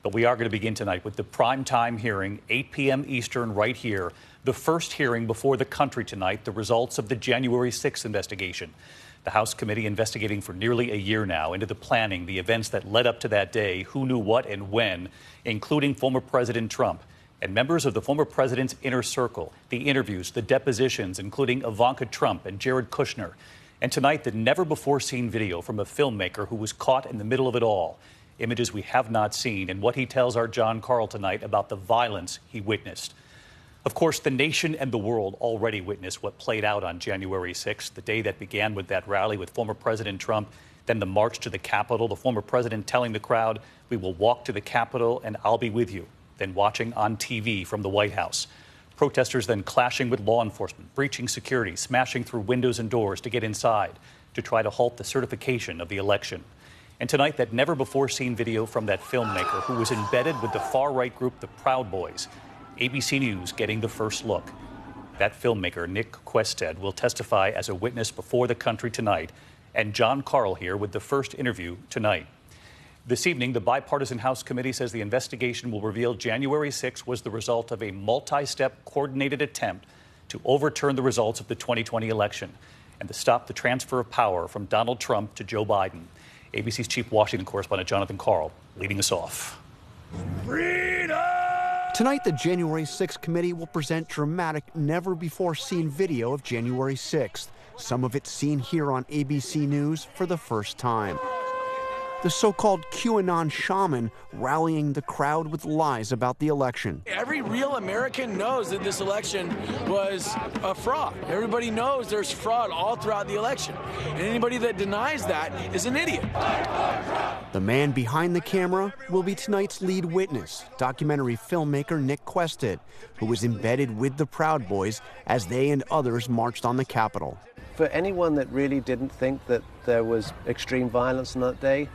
But we are going to begin tonight with the primetime hearing, 8 p.m. Eastern, right here. The first hearing before the country tonight, the results of the January 6th investigation. The House committee investigating for nearly a year now into the planning, the events that led up to that day, who knew what and when, including former President Trump and members of the former president's inner circle, the interviews, the depositions, including Ivanka Trump and Jared Kushner. And tonight, the never-before-seen video from a filmmaker who was caught in the middle of it all. Images we have not seen, and what he tells our John Carl tonight about the violence he witnessed. Of course, the nation and the world already witnessed what played out on January 6th, the day that began with that rally with former President Trump, then the march to the Capitol, the former president telling the crowd, "We will walk to the Capitol and I'll be with you," then watching on TV from the White House. Protesters then clashing with law enforcement, breaching security, smashing through windows and doors to get inside to try to halt the certification of the election. And tonight, that never-before-seen video from that filmmaker who was embedded with the far-right group, the Proud Boys. ABC News getting the first look. That filmmaker, Nick Quested, will testify as a witness before the country tonight. And John Carl here with the first interview tonight. This evening, the bipartisan House committee says the investigation will reveal January 6th was the result of a multi-step coordinated attempt to overturn the results of the 2020 election and to stop the transfer of power from Donald Trump to Joe Biden. ABC's chief Washington correspondent Jonathan Karl leading us off. Freedom! Tonight, the January 6th committee will present dramatic, never-before-seen video of January 6th, some of it seen here on ABC News for the first time. The so-called QAnon shaman rallying the crowd with lies about the election. Every real American knows that this election was a fraud. Everybody knows there's fraud all throughout the election. And anybody that denies that is an idiot. The man behind the camera will be tonight's lead witness, documentary filmmaker Nick Quested, who was embedded with the Proud Boys as they and others marched on the Capitol. For anyone that really didn't think that there was extreme violence on that day,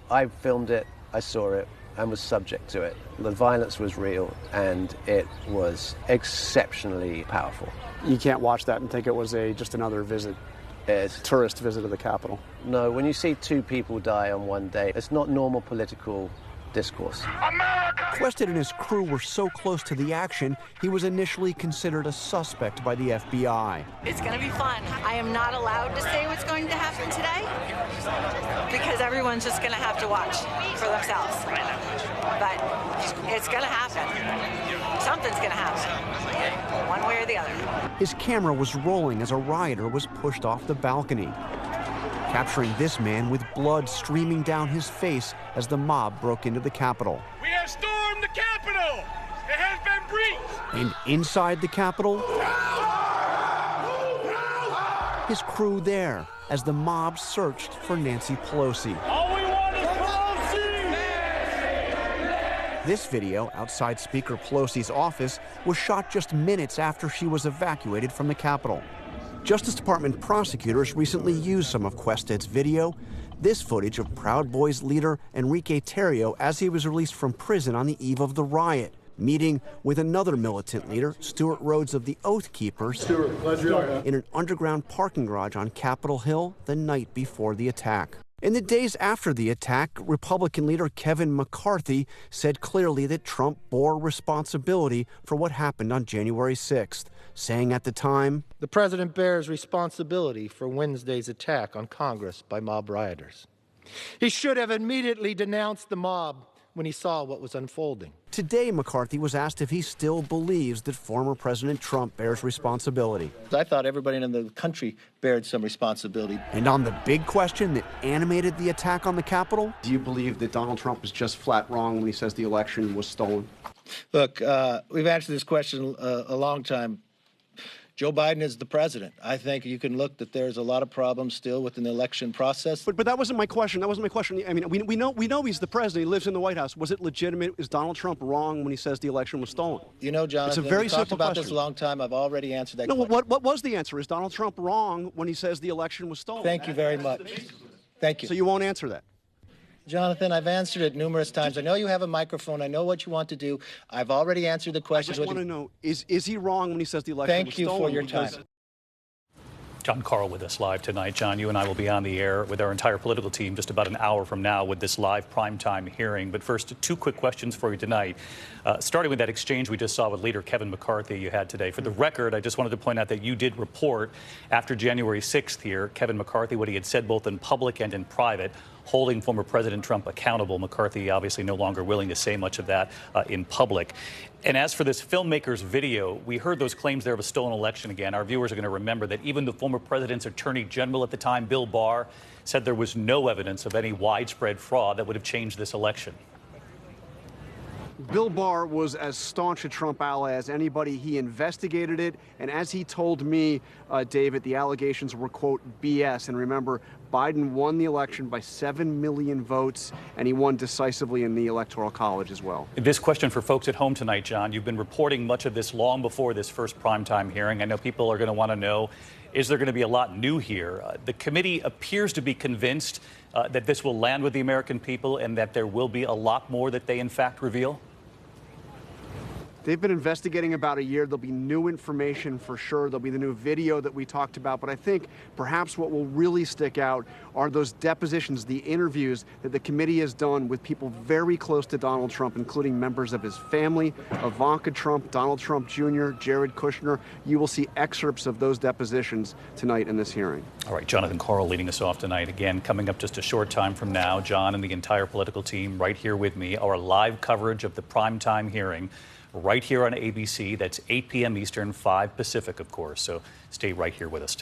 I filmed it, I saw it, and was subject to it. The violence was real, and it was exceptionally powerful. You can't watch that and think it was just another visit, tourist visit to the Capitol. No, when you see two people die on one day, it's not normal political discourse. Quested and his crew were so close to the action, he was initially considered a suspect by the FBI. It's going to be fun. I am not allowed to say what's going to happen today because everyone's just going to have to watch for themselves. But it's going to happen. Something's going to happen, one way or the other. His camera was rolling as a rioter was pushed off the balcony, capturing this man with blood streaming down his face as the mob broke into the Capitol. We have stormed the Capitol! It has been breached! And inside the Capitol, his crew there as the mob searched for Nancy Pelosi. All we want is Pelosi! This video outside Speaker Pelosi's office was shot just minutes after she was evacuated from the Capitol. Justice Department prosecutors recently used some of Quested's video. This footage of Proud Boys leader Enrique Tarrio as he was released from prison on the eve of the riot, meeting with another militant leader, Stuart Rhodes of the Oath Keepers, in an underground parking garage on Capitol Hill the night before the attack. In the days after the attack, Republican leader Kevin McCarthy said clearly that Trump bore responsibility for what happened on January 6th, saying at the time, "The president bears responsibility for Wednesday's attack on Congress by mob rioters. He should have immediately denounced the mob when he saw what was unfolding." Today, McCarthy was asked if he still believes that former President Trump bears responsibility. I thought everybody in the country bared some responsibility. And on the big question that animated the attack on the Capitol, Do you believe that Donald Trump is just flat wrong when he says the election was stolen? Look, we've answered this question a long time. Joe Biden is the president. I think you can look that there's a lot of problems still with an election process. But that wasn't my question. That wasn't my question. I mean, we know he's the president. He lives in the White House. Was it legitimate? Is Donald Trump wrong when he says the election was stolen? You know, Jonathan, it's a very we talked simple about question. this a long time. I've already answered that No, question. what was the answer? Is Donald Trump wrong when he says the election was stolen? Thank you very much. Thank you. So you won't answer that? Jonathan, I've answered it numerous times. I know you have a microphone. I know what you want to do. I've already answered the questions. I just want to know, is he wrong when he says the election was stolen? Thank you for your time. John Carl with us live tonight. John, you and I will be on the air with our entire political team just about an hour from now with this live primetime hearing. But first, two quick questions for you tonight. Starting with that exchange we just saw with leader Kevin McCarthy you had today. For the record, I just wanted to point out that you did report after January 6th here, Kevin McCarthy, what he had said both in public and in private, holding former President Trump accountable. McCarthy obviously no longer willing to say much of that in public. And as for this filmmaker's video, we heard those claims there of a stolen election again. Our viewers are going to remember that even the former president's attorney general at the time, Bill Barr, said there was no evidence of any widespread fraud that would have changed this election. Bill Barr was as staunch a Trump ally as anybody. He investigated it, and as he told me, David, the allegations were, quote, BS. And remember, Biden won the election by 7 million votes, and he won decisively in the Electoral College as well. This question for folks at home tonight, John. You've been reporting much of this long before this first primetime hearing. I know people are going to want to know, is there going to be a lot new here? The committee appears to be convinced that this will land with the American people and that there will be a lot more that they, in fact, reveal? They've been investigating about a year. There'll be new information for sure. There'll be the new video that we talked about. But I think perhaps what will really stick out are those depositions, the interviews that the committee has done with people very close to Donald Trump, including members of his family, Ivanka Trump, Donald Trump Jr., Jared Kushner. You will see excerpts of those depositions tonight in this hearing. All right, Jonathan Karl leading us off tonight. Again, coming up just a short time from now, John and the entire political team right here with me, our live coverage of the primetime hearing right here on ABC. That's 8 p.m. Eastern, 5 Pacific, of course. So stay right here with us tonight.